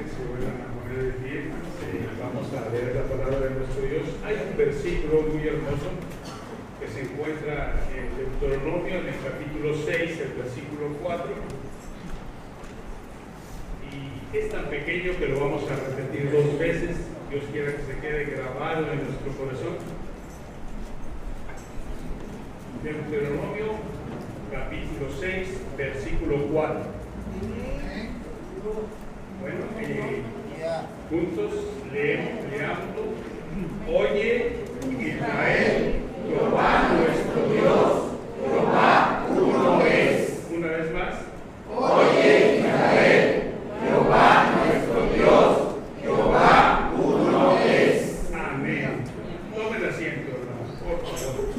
se vuelvan a poner de pie. Vamos a leer la palabra de nuestro Dios. Hay un versículo muy hermoso que se encuentra en Deuteronomio, en el capítulo 6, el versículo 4. Y es tan pequeño que lo vamos a repetir 2 veces. Dios quiera que se quede grabado en nuestro corazón. Deuteronomio, capítulo 6, versículo 4. Bueno, juntos leamos. Oye, Israel, Jehová nuestro Dios, Jehová uno es. Una vez más. Oye, Israel, Jehová nuestro Dios, Jehová uno es. Amén. Tomen asiento, hermanos, por favor.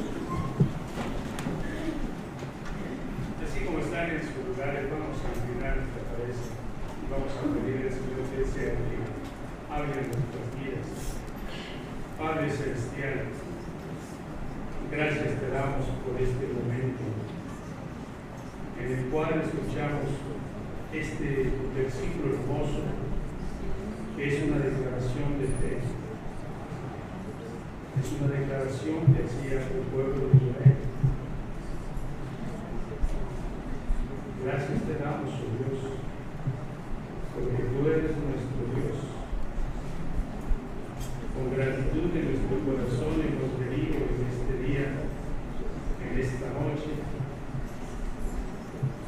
Así como están en sus lugares, vamos a inclinar nuestra cabeza y vamos a pedir al Señor que sea que hable en nuestras vidas. Padre Celestial, gracias te damos por este momento en el cual escuchamos este versículo hermoso que es una declaración de fe. Es una declaración que hacía el pueblo de Israel. Gracias te damos, oh Dios, porque tú eres nuestro Dios. Con gratitud en nuestro corazón hemos venido en este día, en esta noche,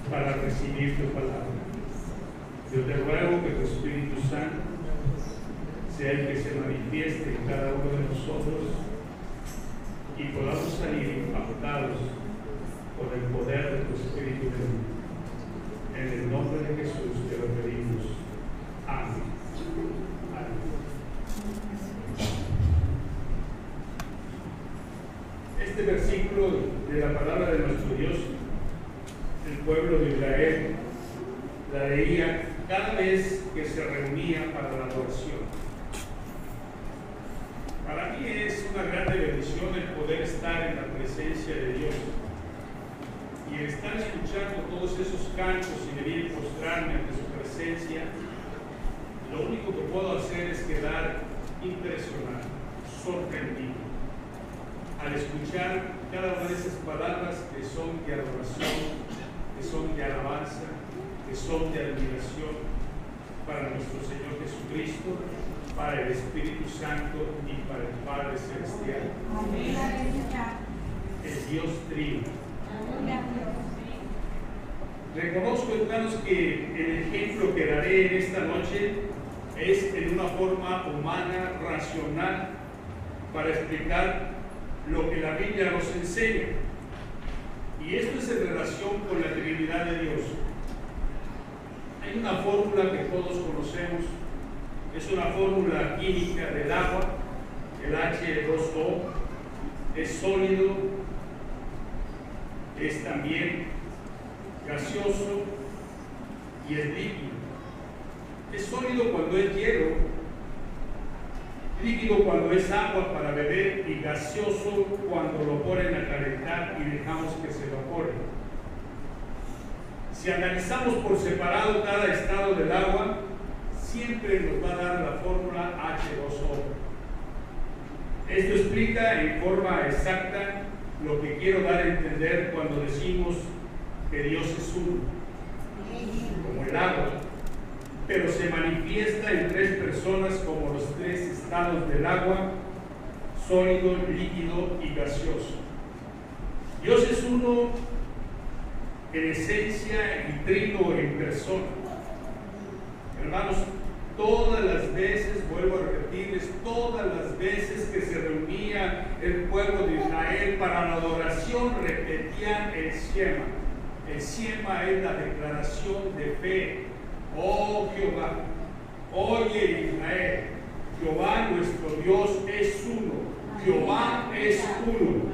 para recibir tu palabra. Yo te ruego que tu Espíritu Santo sea el que se manifieste en cada uno de nosotros y podamos salir impactados por el poder de tu Espíritu de Dios. En el nombre de Jesús te lo pedimos. Amén. Amén. Este versículo de la palabra de nuestro Dios, el pueblo de Israel la leía cada vez que se reunía para la adoración. Para mí es una grande bendición el poder estar en la presencia de Dios y el estar escuchando todos esos cantos y venir a postrarme ante su presencia. Lo único que puedo hacer es quedar impresionado, sorprendido al escuchar cada una de esas palabras que son de adoración, que son de alabanza, que son de admiración para nuestro Señor Jesucristo, para el Espíritu Santo y para el Padre Celestial. El Dios Trino. Reconozco, hermanos, que el ejemplo que daré en esta noche es en una forma humana, racional, para explicar lo que la Biblia nos enseña. Y esto es en relación con la Trinidad de Dios. Hay una fórmula que todos conocemos, es una fórmula química del agua, el H2O, es sólido, es también gaseoso y es líquido. Es sólido cuando es hielo, líquido cuando es agua para beber y gaseoso cuando lo ponen a calentar y dejamos que se evapore. Si analizamos por separado cada estado del agua, siempre nos va a dar la fórmula H2O. Esto explica en forma exacta lo que quiero dar a entender cuando decimos que Dios es uno, como el agua, pero se manifiesta en 3 personas como los 3 estados del agua: sólido, líquido y gaseoso. Dios es uno en esencia y trino en persona. Hermanos, todas las veces, vuelvo a repetirles, todas las veces que se reunía el pueblo de Israel para la adoración, repetían el Shema. El Shema es la declaración de fe. Oh Jehová, oye Israel, Jehová nuestro Dios es uno. Jehová es uno.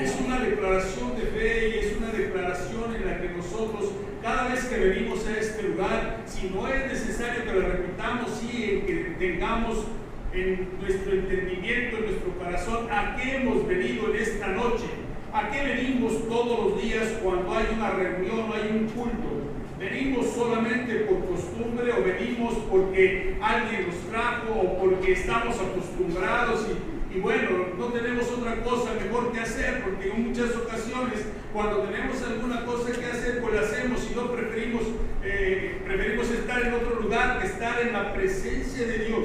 Es una declaración de fe y es una declaración en la que nosotros, cada vez que venimos a este lugar, si no es necesario que lo repitamos, sí, que tengamos en nuestro entendimiento, en nuestro corazón, a qué hemos venido en esta noche, a qué venimos todos los días cuando hay una reunión o hay un culto. Venimos solamente por costumbre costumbre o venimos porque alguien nos trajo o porque estamos acostumbrados y bueno, no tenemos otra cosa mejor que hacer, porque en muchas ocasiones cuando tenemos alguna cosa que hacer, pues la hacemos y no preferimos estar en otro lugar que estar en la presencia de Dios.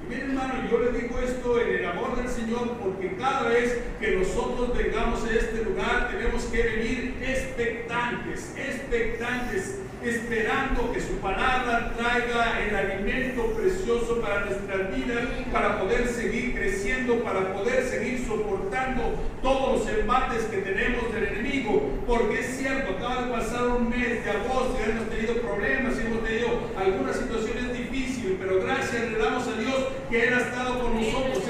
Y miren, hermano, yo le digo esto en el amor del Señor, porque cada vez que nosotros vengamos a este lugar tenemos que venir expectantes, esperando que su palabra traiga el alimento precioso para nuestras vidas, para poder seguir creciendo, para poder seguir soportando todos los embates que tenemos del enemigo, porque es cierto, acaba de pasar un mes de agosto y hemos tenido problemas, hemos tenido algunas situaciones difíciles, pero gracias le damos a Dios que Él ha estado con nosotros.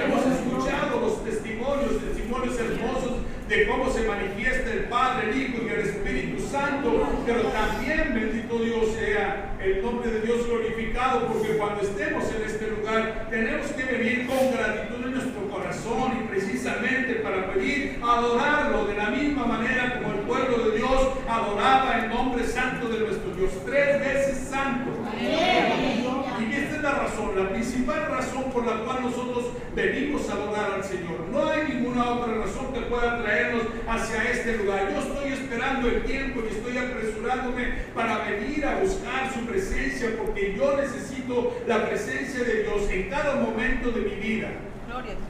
Hemos escuchado los testimonios hermosos de cómo se manifiesta el Padre, el Hijo y el Espíritu Santo, pero también, bendito Dios sea el nombre de Dios glorificado, porque cuando estemos en este lugar tenemos que venir con gratitud en nuestro corazón y precisamente para venir a adorarlo de la misma manera como el pueblo de Dios adoraba el nombre santo de nuestro Dios, 3 veces santo. Y esta es la razón, la principal razón por la cual nosotros venimos a adorar al Señor. No hay ninguna otra razón que pueda traernos hacia este lugar. Yo estoy esperando el tiempo y estoy apresurándome para venir a buscar su presencia, porque yo necesito la presencia de Dios en cada momento de mi vida. Gloria a Dios.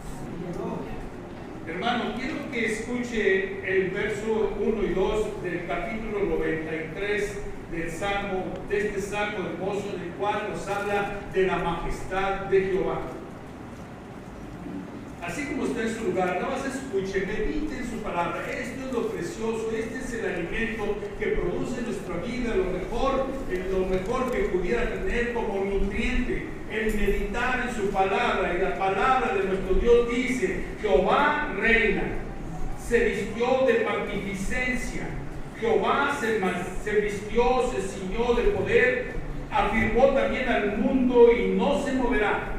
Hermano, quiero que escuche el verso 1 y 2 del capítulo 93 del Salmo, de este Salmo hermoso en el cual nos habla de la majestad de Jehová. Así como está en su lugar, nada más escuche, medite en su palabra. Esto es lo precioso, este es el alimento que produce nuestra vida, lo mejor que pudiera tener como nutriente, el meditar en su palabra. Y la palabra de nuestro Dios dice: Jehová reina, se vistió de magnificencia, Jehová se vistió, se ciñó de poder, afirmó también al mundo y no se moverá.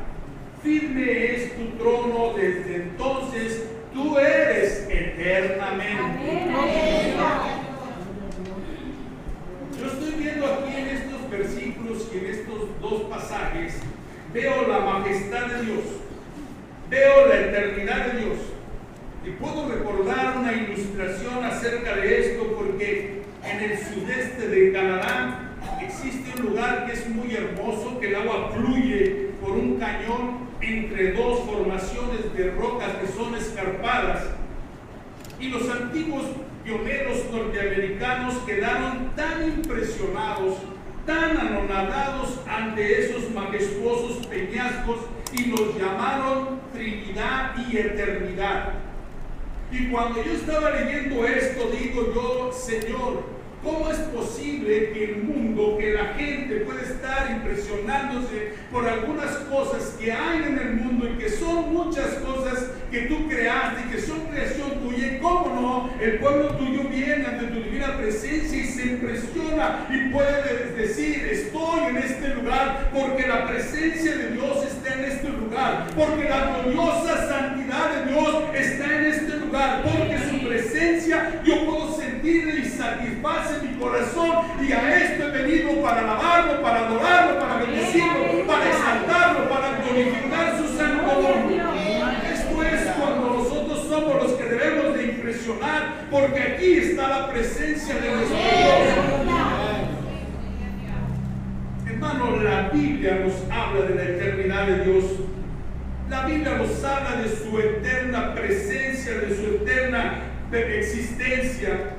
Firme es tu trono desde entonces, tú eres eternamente. Yo estoy viendo aquí en estos versículos y en estos dos pasajes, veo la majestad de Dios, veo la eternidad de Dios. Y puedo recordar una ilustración acerca de esto, porque en el sudeste de Canadá existe un lugar que es muy hermoso, que el agua fluye por un cañón entre dos formaciones de rocas que son escarpadas. Y los antiguos pioneros norteamericanos quedaron tan impresionados, tan anonadados ante esos majestuosos peñascos, y los llamaron Trinidad y Eternidad. Y cuando yo estaba leyendo esto, digo yo: Señor, ¿cómo es posible que el mundo, que la gente puede estar impresionándose por algunas cosas que hay en el mundo y que son muchas cosas que tú creaste y que son creación tuya? Y cómo no, el pueblo tuyo viene ante tu divina presencia y se impresiona y puede decir: estoy en este lugar porque la presencia de Dios está en este lugar, porque la gloriosa santidad de Dios está en este lugar, porque su presencia yo puedo sentirla y satisface mi corazón, y a esto he venido para alabarlo, para adorarlo, para bendecirlo, para exaltarlo, para glorificar su santo nombre. Esto es cuando nosotros somos los que debemos de impresionar, porque aquí está la presencia de nuestro Dios. Hermano, la Biblia nos habla de la eternidad de Dios. La Biblia nos habla de su eterna presencia, de su eterna existencia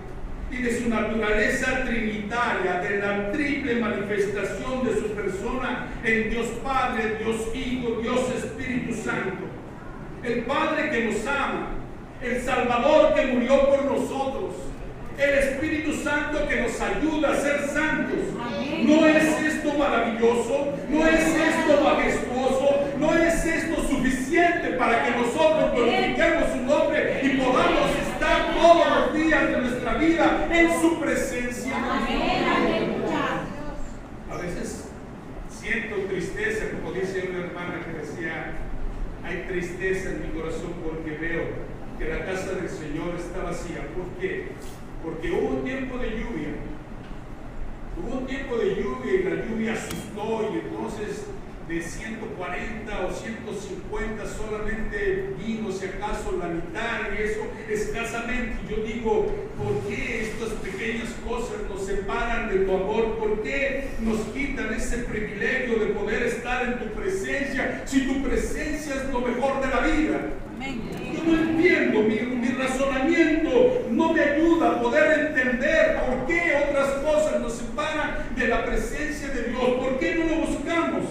y de su naturaleza trinitaria, de la triple manifestación de su persona en Dios Padre, Dios Hijo, Dios Espíritu Santo. El Padre que nos ama, el Salvador que murió por nosotros, el Espíritu Santo que nos ayuda a ser santos. ¿No es esto maravilloso? ¿No es esto majestuoso? ¿No es esto suficiente para que nosotros glorifiquemos su nombre y podamos estar todos los días de nuestra vida en su presencia? A veces siento tristeza, como dice una hermana que decía: hay tristeza en mi corazón porque veo que la casa del Señor está vacía. ¿Por qué? Porque hubo un tiempo de lluvia, Hubo un tiempo de lluvia y la lluvia asustó, y entonces de 140 o 150 solamente vino si acaso la mitad, y eso escasamente. Yo digo, ¿por qué estas pequeñas cosas nos separan de tu amor? ¿Por qué nos quitan ese privilegio de poder estar en tu presencia, si tu presencia es lo mejor de la vida? Yo no entiendo, mi razonamiento no me ayuda a poder entender por qué otras cosas nos separan de la presencia de Dios. ¿Por qué no lo buscamos?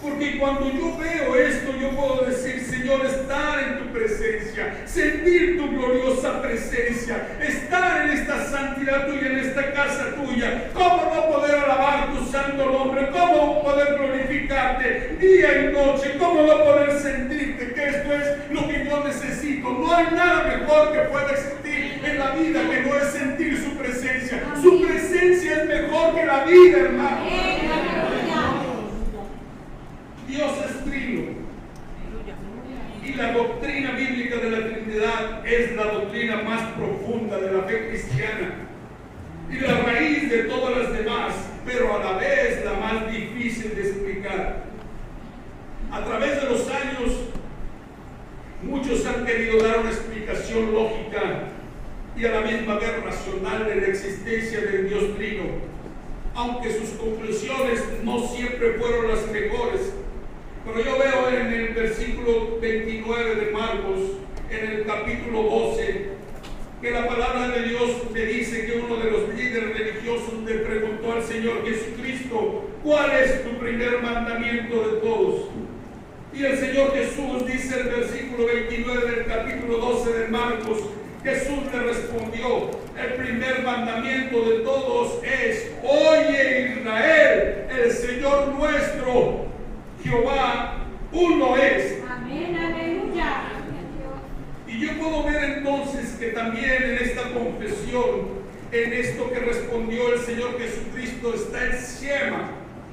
Porque cuando yo veo esto, yo puedo decir, Señor, estar en tu presencia, sentir tu gloriosa presencia, estar en esta santidad tuya, en esta casa tuya. ¿Cómo no poder alabar tu santo nombre? ¿Cómo poder glorificarte día y noche? ¿Cómo no poder sentirte que esto es lo que yo necesito? No hay nada mejor que pueda existir en la vida que no es sentir su presencia. Su presencia es mejor que la vida, hermano. Dios es trino, y la doctrina bíblica de la Trinidad es la doctrina más profunda de la fe cristiana y la raíz de todas las demás, pero a la vez la más difícil de explicar. A través de los años, muchos han querido dar una explicación lógica y a la misma vez racional de la existencia del Dios trino, aunque sus conclusiones no siempre fueron las mejores. Pero yo veo en el versículo 29 de Marcos, en el capítulo 12, que la palabra de Dios le dice que uno de los líderes religiosos le preguntó al Señor Jesucristo, ¿cuál es tu primer mandamiento de todos? Y el Señor Jesús dice en el versículo 29 del capítulo 12 de Marcos, Jesús le respondió, el primer mandamiento de todos es, oye Israel, el Señor nuestro, Jehová, uno es. Amén, aleluya. Y yo puedo ver entonces que también en esta confesión, en esto que respondió el Señor Jesucristo, está el Shema,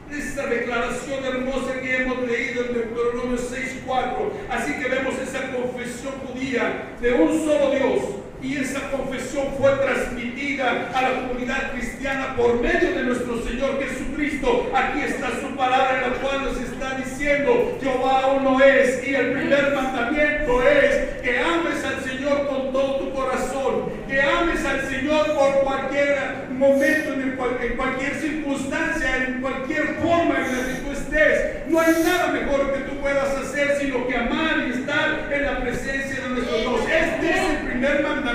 esta declaración hermosa que hemos leído en Deuteronomio 6:4. Así que vemos esa confesión judía de un solo Dios. Y esa confesión fue transmitida a la comunidad cristiana por medio de nuestro Señor Jesucristo. Aquí está su palabra, en la cual nos está diciendo, Jehová uno es, y el primer mandamiento es que ames al Señor con todo tu corazón, que ames al Señor por cualquier momento, en cualquier circunstancia, en cualquier forma en la que tú estés. No hay nada mejor que tú puedas hacer sino que amar y estar en la presencia de nuestro Dios. Este es el primer mandamiento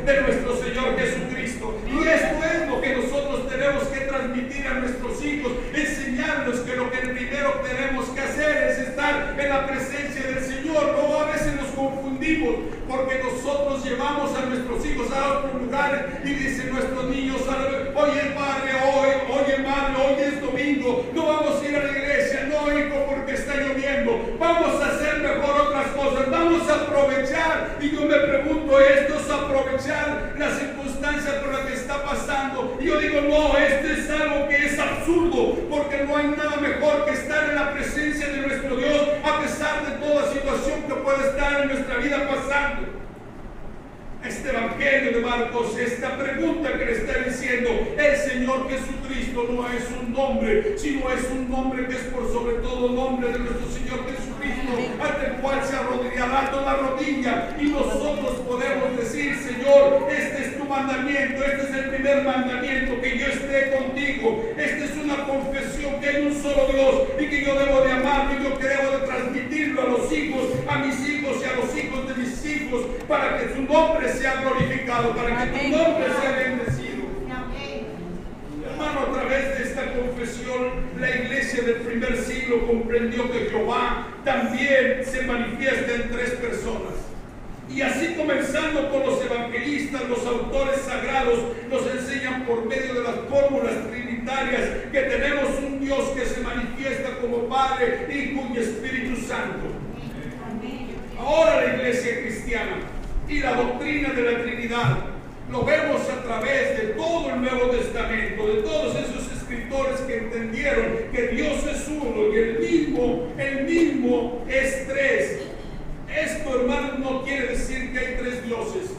de nuestro Señor Jesucristo, y esto es lo que nosotros tenemos que transmitir a nuestros hijos, enseñarles que lo que primero tenemos que hacer es estar en la presencia del Señor. Luego a veces nos confundimos porque nosotros llevamos a nuestros hijos a otros lugares y dicen nuestros niños, oye padre, oye madre, hoy es domingo, no vamos a ir a la iglesia, no hijo porque está lloviendo, vamos a hacer mejor otras cosas, vamos a aprovechar. Y yo me pregunto, ¿esto es aprovechar la circunstancia por la que está pasando? Y yo digo, no, esto es algo que es absurdo, porque no hay nada mejor que estar en la presencia de nuestro Dios a pesar de toda situación que puede estar en nuestra vida pasando. Este evangelio de Marcos, esta pregunta que le está diciendo, el Señor Jesucristo no es un nombre, sino es un nombre que es por sobre todo nombre de nuestro Señor Jesucristo, ante el cual se arrodillará toda rodilla, y nosotros podemos decir, Señor, este es tu mandamiento, este es el primer mandamiento, que yo esté contigo. Esta es una confesión que hay un solo Dios y que yo debo de amarlo, y yo que debo de transmitirlo a los hijos, a mis hijos y a los hijos de mis hijos, para que su nombre sea glorificado, para que tu nombre sea bendecido. Hermano, a través de esta confesión, la iglesia del primer siglo comprendió que Jehová también se manifiesta en tres personas. Y así, comenzando con los evangelistas, los autores sagrados nos enseñan por medio de las fórmulas trinitarias que tenemos un Dios que se manifiesta como Padre, Hijo y Espíritu Santo. Ahora la iglesia cristiana y la doctrina de la Trinidad lo vemos a través de todo el Nuevo Testamento, de todos esos escritores que entendieron que Dios es uno y el mismo es tres. Esto, hermanos, no quiere decir que hay tres dioses,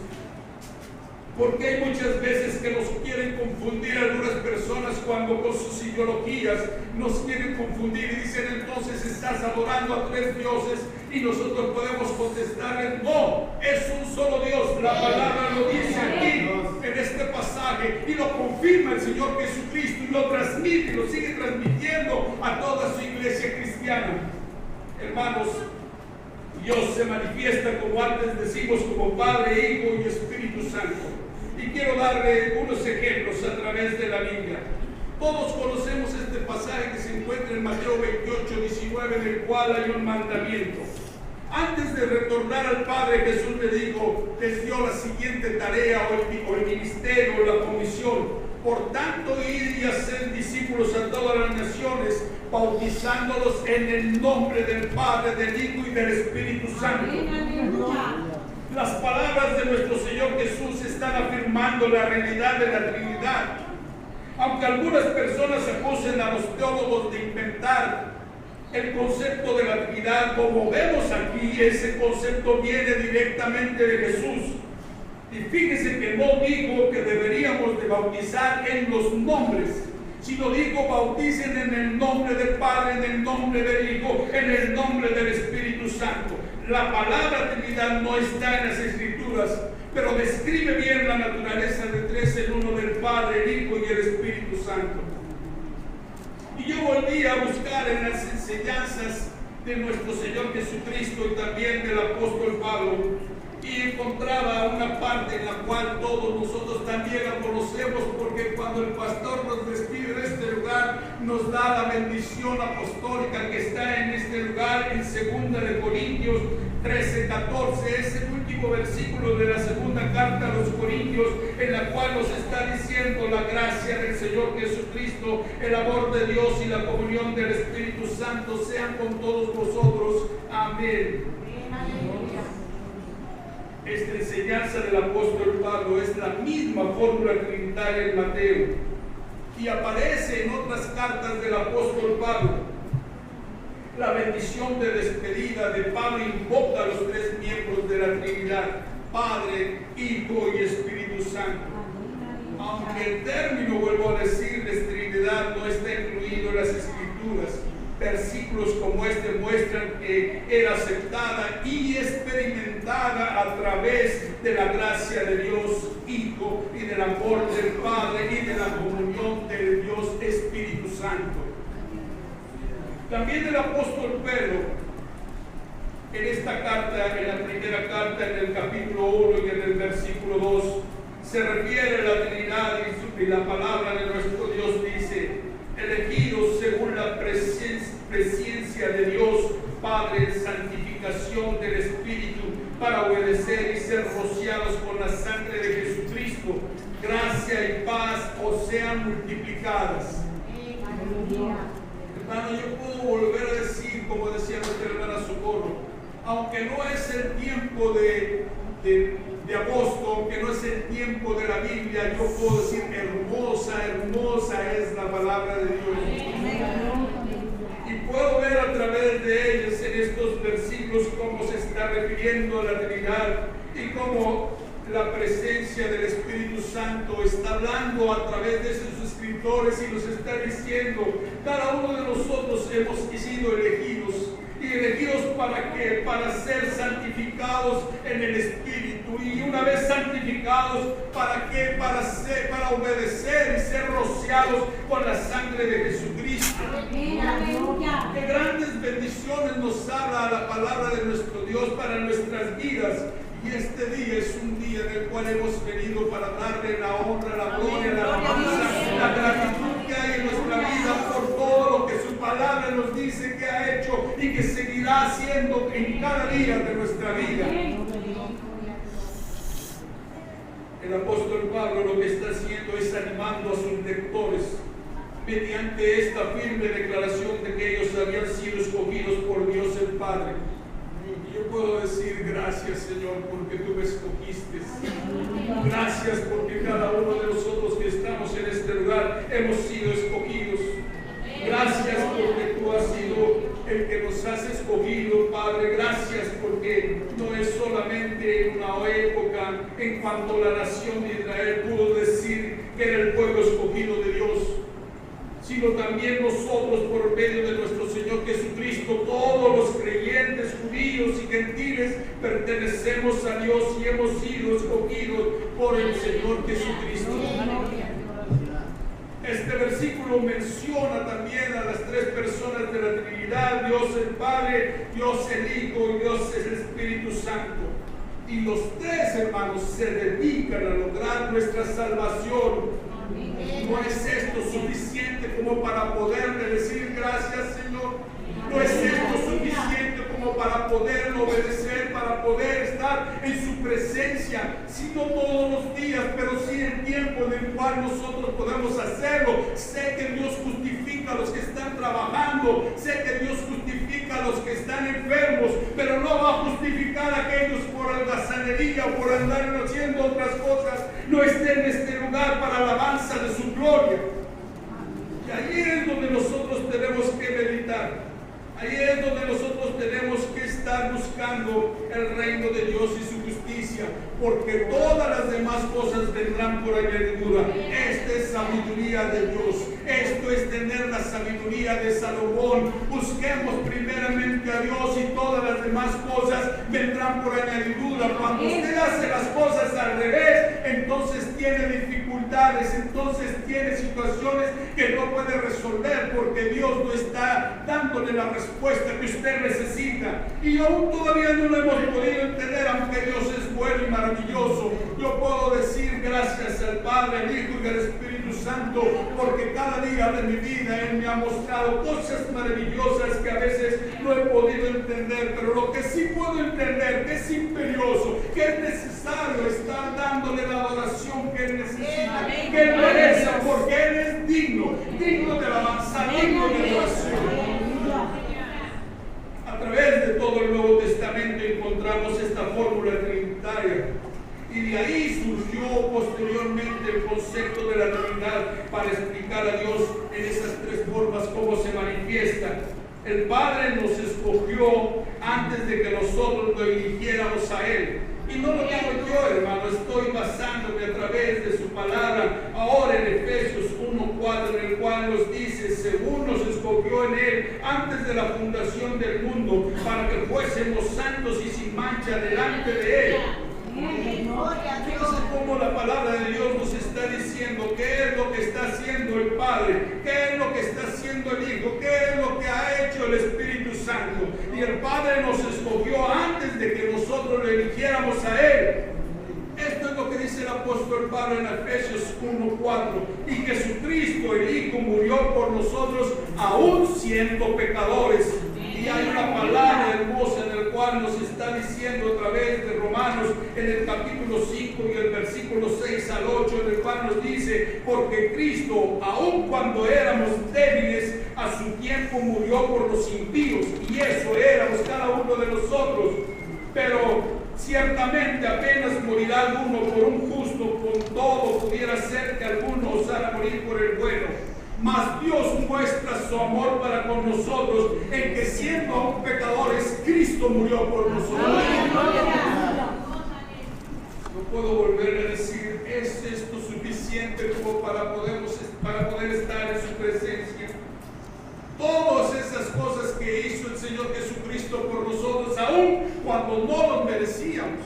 porque hay muchas veces que nos quieren confundir algunas personas cuando con sus ideologías nos quieren confundir y dicen: entonces estás adorando a tres dioses. Y nosotros podemos contestarles: no, es un solo Dios. La palabra lo dice aquí en este pasaje y lo confirma el Señor Jesucristo y lo transmite y lo sigue transmitiendo a toda su iglesia cristiana. Hermanos, Dios se manifiesta, como antes decimos, como Padre, Hijo y Espíritu Santo. Y quiero darle unos ejemplos a través de la Biblia. Todos conocemos este pasaje que se encuentra en Mateo 28, 19, en el cual hay un mandamiento. Antes de retornar al Padre, Jesús les dio la siguiente tarea o el ministerio o la comisión: por tanto, ir y hacer discípulos a todas las naciones, bautizándolos en el nombre del Padre, del Hijo y del Espíritu Santo. Las palabras de nuestro Señor Jesús están afirmando la realidad de la Trinidad. Aunque algunas personas acusen a los teólogos de inventar el concepto de la Trinidad, como vemos aquí, ese concepto viene directamente de Jesús. Y fíjese que no digo que deberíamos de bautizar en los nombres, sino digo: bauticen en el nombre del Padre, en el nombre del Hijo, en el nombre del Espíritu Santo. La palabra Trinidad no está en las Escrituras, pero describe bien la naturaleza de tres en uno, del Padre, el Hijo y el Espíritu Santo. Y yo volví a buscar en las enseñanzas de nuestro Señor Jesucristo y también del apóstol Pablo, y encontraba una parte en la cual todos nosotros también la conocemos, porque cuando el pastor nos despide de este lugar, nos da la bendición apostólica que está en este lugar, en 2 de Corintios 13:14, es el último versículo de la segunda carta a los Corintios, en la cual nos está diciendo: la gracia del Señor Jesucristo, el amor de Dios y la comunión del Espíritu Santo sean con todos vosotros. Amén. Esta enseñanza del apóstol Pablo es la misma fórmula trinitaria en Mateo y aparece en otras cartas del apóstol Pablo. La bendición de despedida de Pablo invoca a los tres miembros de la Trinidad: Padre, Hijo y Espíritu Santo. Aunque el término, vuelvo a decirles, Trinidad, no está incluido en las Escrituras, versículos como este muestran que era aceptada y experimentada a través de la gracia de Dios Hijo y del amor del Padre y de la comunión del Dios Espíritu Santo. También el apóstol Pedro, en esta carta, en la primera carta, en el capítulo 1 y en el versículo 2, se refiere a la Trinidad y la palabra de nuestro Dios dice: elegidos según la presencia de Dios Padre en santificación del Espíritu, para obedecer y ser rociados con la sangre de Jesucristo, gracia y paz os sean multiplicadas. Hermano, yo puedo volver a decir, como decía nuestra hermana Socorro, aunque no es el tiempo de agosto, aunque no es el tiempo de la Biblia, yo puedo decir: hermosa, hermosa es la palabra de Dios. Y puedo ver a través de ellos en estos versículos cómo se está refiriendo a la Trinidad y cómo la presencia del Espíritu Santo está hablando a través de sus escritores y nos está diciendo: cada uno de nosotros hemos sido elegidos. ¿Y elegidos para qué? Para ser santificados en el Espíritu. Y una vez santificados, ¿para qué? Para obedecer y ser rociados con la sangre de Jesucristo. Qué grandes bendiciones nos habla la palabra de nuestro Dios para nuestras vidas. Y este día es un día en el cual hemos venido para darle la honra, la gloria, la alabanza, la gratitud que hay en nuestra vida por todo lo que su palabra nos dice que ha hecho y que seguirá haciendo en cada día de nuestra vida. El apóstol Pablo lo que está haciendo es animando a sus lectores mediante esta firme declaración de que ellos habían sido escogidos por Dios el Padre. Yo puedo decir: gracias, Señor, porque tú me escogiste. Gracias porque cada uno de nosotros que estamos en este lugar hemos sido escogidos. Gracias porque tú has sido el que nos has escogido, Padre. Gracias porque no es solamente en una época en cuanto la nación de Israel pudo decir que era el pueblo escogido de Dios, sino también nosotros por medio de nuestro Señor Jesucristo, todos los creyentes, judíos y gentiles, pertenecemos a Dios y hemos sido escogidos por el Señor Jesucristo. Este versículo menciona también a las tres personas de la Trinidad: Dios el Padre, Dios el Hijo y Dios el Espíritu Santo. Y los tres, hermanos, se dedican a lograr nuestra salvación. ¿No es esto suficiente como para poderle decir gracias, Señor? ¿No es esto suficiente como para poderlo obedecer, para poder estar en su presencia? Si no todos los días, pero sí el tiempo en el cual nosotros podemos hacerlo. Sé que Dios justifica a los que están trabajando, sé que Dios justifica a los que están enfermos, pero no va a justificar a aquellos por holgazanería o por andar haciendo otras cosas. No estén en este lugar para alabanza de su gloria. Y ahí es donde nosotros tenemos que meditar. Ahí es donde nosotros tenemos que estar buscando el reino de Dios y su justicia, porque todas las demás cosas vendrán por añadidura. Esta es sabiduría de Dios. Esto es tener la sabiduría de Salomón. Busquemos primeramente a Dios y todas las demás cosas vendrán por añadidura. Cuando usted hace las cosas al revés, entonces tiene dificultades, entonces tiene situaciones que no puede resolver, porque Dios no está dándole la respuesta que usted necesita. Y aún todavía no lo hemos podido entender, aunque Dios es bueno y maravilloso. Yo puedo decir gracias al Padre, al Hijo y al Espíritu Santo, porque cada día de mi vida Él me ha mostrado cosas maravillosas que a veces no he podido entender, pero lo que sí puedo entender, que es imperioso, que es necesario estar dándole la adoración que Él necesita, que Él merece, porque Él es digno de alabanza, digno de adoración. A través de todo el Nuevo Testamento encontramos esta fórmula trinitaria, y de ahí surgió posteriormente el concepto de la Trinidad para explicar a Dios en esas tres formas cómo se manifiesta. El Padre nos escogió antes de que nosotros lo eligiéramos a Él. Y no lo digo yo, hermano, estoy basándome a través de su palabra ahora en Efesios 1:4, en el cual nos dice: según nos escogió en Él antes de la fundación del mundo, para que fuésemos santos y sin mancha delante de Él. Fíjense cómo la palabra de Dios nos está diciendo qué es lo que está haciendo el Padre, qué es lo que está haciendo el Hijo, qué es lo que ha hecho el Espíritu Santo. Y el Padre nos escogió antes de que nosotros le eligiéramos a Él. Esto es lo que dice el apóstol Pablo en Efesios 1:4. Y Jesucristo, el Hijo, murió por nosotros aún siendo pecadores. Y hay una palabra hermosa en el cual nos está diciendo a través de Romanos, en el capítulo 5 y el versículo 6 al 8, en el cual nos dice: porque Cristo, aun cuando éramos débiles, a su tiempo murió por los impíos, y eso éramos cada uno de nosotros. Pero ciertamente apenas morirá alguno por un justo, con todo pudiera ser que alguno osara morir por el bueno. Mas Dios muestra su amor para con nosotros en que, siendo aún pecadores, Cristo murió por nosotros. No puedo volver a decir: ¿es esto suficiente como para poder estar en su presencia? Todas esas cosas que hizo el Señor Jesucristo por nosotros, aún cuando no los merecíamos.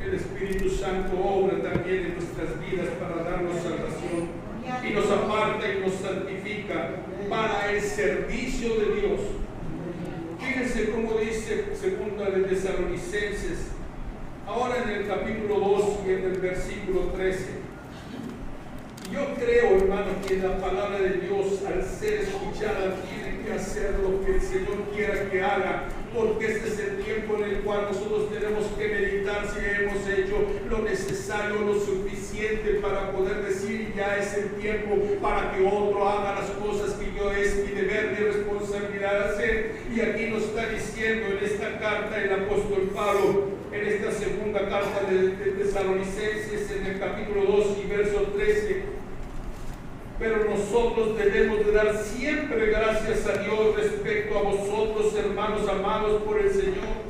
El Espíritu Santo obra también en nuestras vidas para darnos salvación, y nos aparta y nos santifica para el servicio de Dios. Fíjense cómo dice segunda de Tesalonicenses, ahora en el capítulo 2 y en el versículo 13. Yo creo, hermano, que la palabra de Dios, al ser escuchada, tiene que hacer lo que el Señor quiera que haga, porque este es el tiempo en el cual nosotros tenemos que meditar si hemos hecho lo necesario, lo suficiente para poder decir: ya es el tiempo para que otro haga las cosas que yo es mi deber, mi responsabilidad hacer. Y aquí nos está diciendo en esta carta el apóstol Pablo, en esta segunda carta de Tesalonicenses, en el capítulo 2 y verso 13: pero nosotros debemos de dar siempre gracias a Dios respecto a vosotros, hermanos amados por el Señor,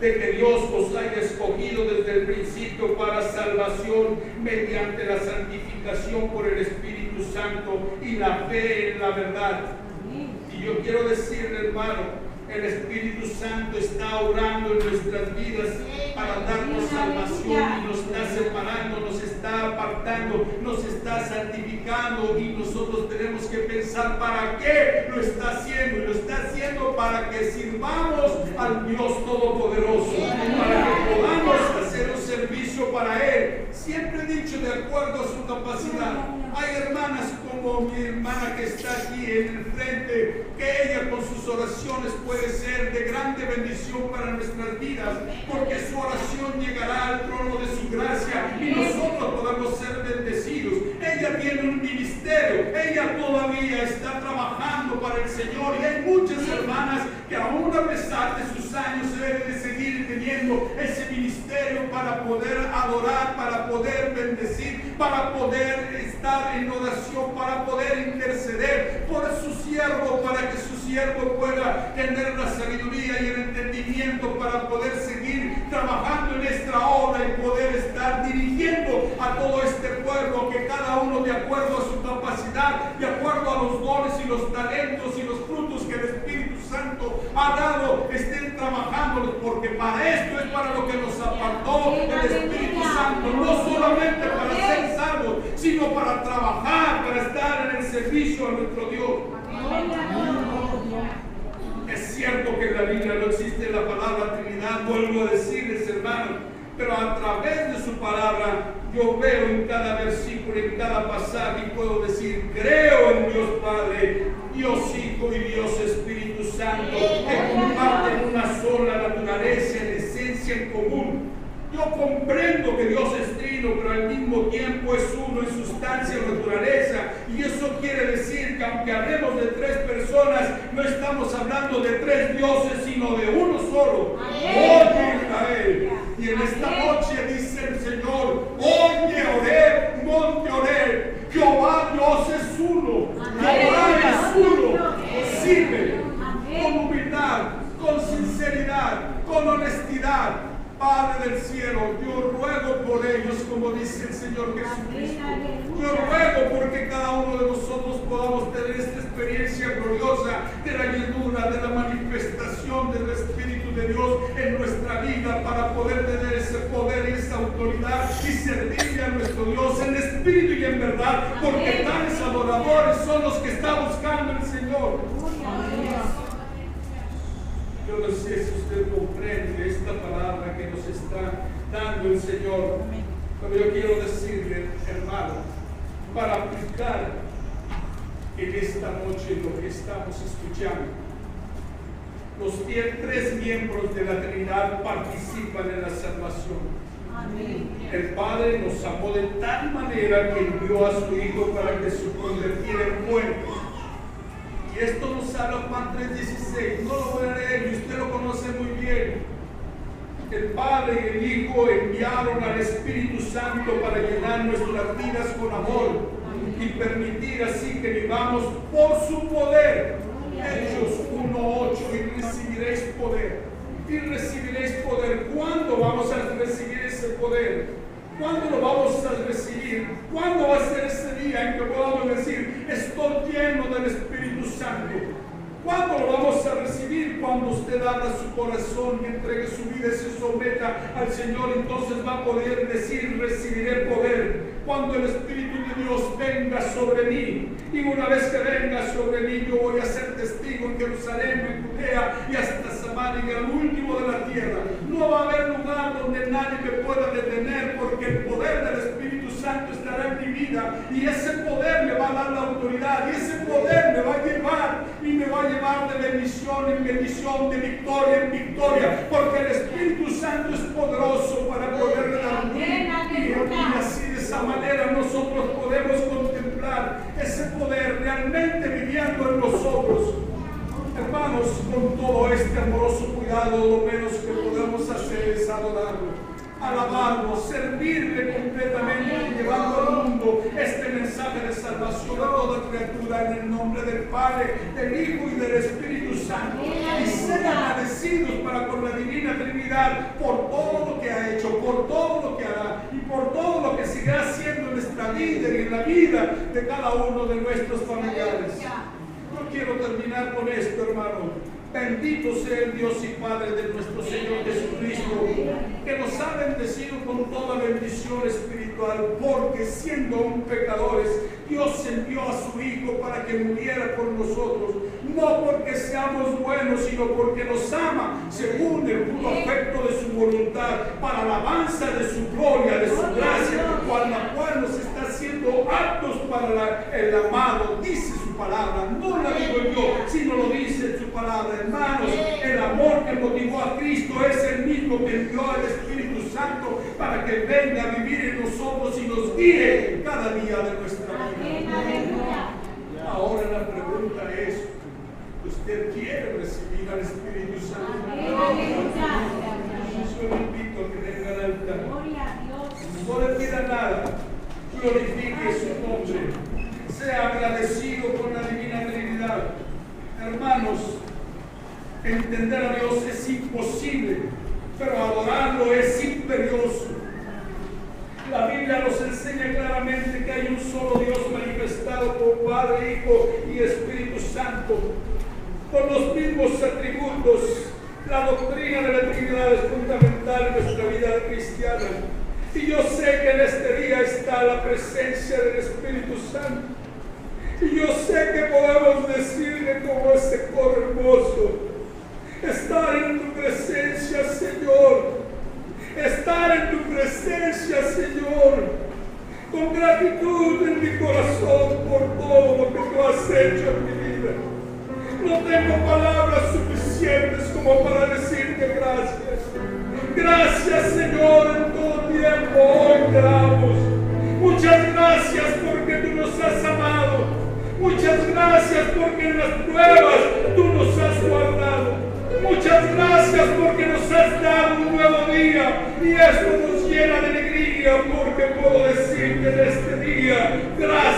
de que Dios os haya escogido desde el principio para salvación mediante la santificación por el Espíritu Santo y la fe en la verdad. Y yo quiero decirle, hermano, el Espíritu Santo está obrando en nuestras vidas para darnos salvación y nos está separando, nos está apartando, nos está santificando, y nosotros tenemos que pensar para qué lo está haciendo. Y lo está haciendo para que sirvamos al Dios Todopoderoso, para que podamos hacer un servicio para Él. Siempre he dicho, de acuerdo a su capacidad. Hay hermanas como mi hermana que está aquí en el frente, que ella con sus oraciones puede ser de grande bendición para nuestras vidas, porque su oración llegará al trono de su gracia y nosotros podamos ser bendecidos. Ella tiene un ministerio, ella todavía está trabajando para el Señor, y hay muchas hermanas que aún a pesar de sus años se deben de seguir teniendo ese ministerio para poder adorar, para poder bendecir, para poder estar en oración, para poder interceder por su siervo, para que su siervo pueda tener la sabiduría y el entendimiento para poder seguir trabajando en esta obra y poder estar dirigiendo a todo este pueblo, que cada uno, de acuerdo a su capacidad, de acuerdo a los dones y los talentos y los frutos que el Espíritu Santo ha dado, estén trabajando, porque para esto es para lo que nos apartó el Espíritu Santo, no solamente para ser salvos, sino para trabajar, para estar en el servicio a nuestro Dios. Es cierto que en la Biblia no existe la palabra Trinidad, vuelvo a decirles, hermanos, pero a través de su palabra yo veo en cada versículo, en cada pasaje, y puedo decir: creo en Dios Padre, Dios Hijo y Dios Espíritu Santo, que comparten una sola naturaleza, en esencia en común. Yo comprendo que Dios es trino, pero al mismo tiempo es uno en sustancia y naturaleza. Y eso quiere decir que aunque hablemos de tres personas, no estamos hablando de tres dioses, sino de uno solo. Oye, Israel. Y en esta noche dice el Señor: oye, Oreb, monte Oreb, Jehová Dios es uno. Jehová es uno. Sirve con humildad, con sinceridad, con honestidad. Padre del cielo, yo ruego por ellos, como dice el Señor Jesucristo. Yo ruego porque cada uno de nosotros podamos tener esta experiencia gloriosa de la llenura, de la manifestación del Espíritu de Dios en nuestra vida, para poder tener ese poder y esa autoridad y servirle a nuestro Dios en espíritu y en verdad, porque tales adoradores son los que está buscando el Señor. Yo no sé si usted comprende esta palabra que nos está dando el Señor, pero yo quiero decirle, hermano, para aplicar en esta noche lo que estamos escuchando. Los tres miembros de la Trinidad participan en la salvación. El Padre nos amó de tal manera que envió a su Hijo para que se convirtiera en muerto. Y esto nos habla Juan 3:16. No lo voy a leer, y usted lo conoce muy bien. El Padre y el Hijo enviaron al Espíritu Santo para llenar nuestras vidas con amor y permitir así que vivamos por su poder. Hechos 1:8: y recibiréis poder. Y recibiréis poder. ¿Cuándo vamos a recibir ese poder? ¿Cuándo lo vamos a recibir? ¿Cuándo va a ser ese día en que podamos decir: estoy lleno del Espíritu Santo? ¿Cuándo lo vamos a recibir? Cuando usted abra su corazón y entregue su vida y se someta al Señor, entonces va a poder decir: recibiré poder. Cuando el Espíritu de Dios venga sobre mí, y una vez que venga sobre mí, yo voy a ser testigo en Jerusalén, en Judea y hasta Samaria, y al último de la tierra. No va a haber lugar donde nadie me pueda detener, porque el poder del Espíritu Santo estará en mi vida, y ese poder me va a dar la autoridad, y ese poder me va a llevar, y me va a llevar de bendición en bendición, de victoria en victoria, porque el Espíritu Santo es poderoso para poder dar vida. Y así, de esa manera, nosotros podemos contemplar ese poder realmente viviendo en nosotros. Hermanos, con todo este amoroso cuidado, lo menos que podemos hacer es adorarlo, alabarlo, servirle completamente, llevando al mundo este mensaje de salvación, toda criatura en el nombre del Padre, del Hijo y del Espíritu Santo. Y sean agradecidos para con la Divina Trinidad por todo lo que ha hecho, por todo lo que hará y por todo lo que seguirá haciendo en nuestra vida y en la vida de cada uno de nuestros familiares. Yo quiero terminar con esto, hermano. Bendito sea el Dios y Padre de nuestro Señor Jesucristo, que nos ha bendecido con toda bendición espiritual, porque siendo aún pecadores, Dios envió a su Hijo para que muriera por nosotros, no porque seamos buenos, sino porque nos ama, según el puro afecto de su voluntad, para alabanza de su gloria, de su gracia, con la cual nos está haciendo aptos para el amado. Dice su palabra, no la digo yo, sino lo dice su palabra. Hermanos, el amor que motivó a Cristo es el mismo que envió al Espíritu Santo para que venga a vivir en nosotros y nos guíe cada día de nuestra vida. Ahora la pregunta es, ¿usted quiere recibir al Espíritu Santo? Yo le invito a que venga al altar. No le pida nada, glorifique su nombre, sea agradecido con la Divina Trinidad. Hermanos, entender a Dios es imposible, pero adorarlo es imperioso. La Biblia nos enseña claramente que hay un solo Dios manifestado por Padre, Hijo y Espíritu Santo, con los mismos atributos. La doctrina de la Trinidad es fundamental en nuestra vida cristiana. Y yo sé que en este día está la presencia del Espíritu Santo. Y yo sé que podemos decirle como ese coro hermoso: estar en tu presencia, Señor. Estar en tu presencia, Señor. Con gratitud en mi corazón por todo lo que tú has hecho en mi vida. No tengo palabras suficientes como para decirte gracias. Gracias, Señor, en todo tiempo. Hoy te damos. Muchas gracias porque tú nos has amado. Muchas gracias porque en las pruebas tú nos has guardado. Muchas gracias porque nos has dado un nuevo día y esto nos llena de alegría porque puedo decir que en este día, gracias.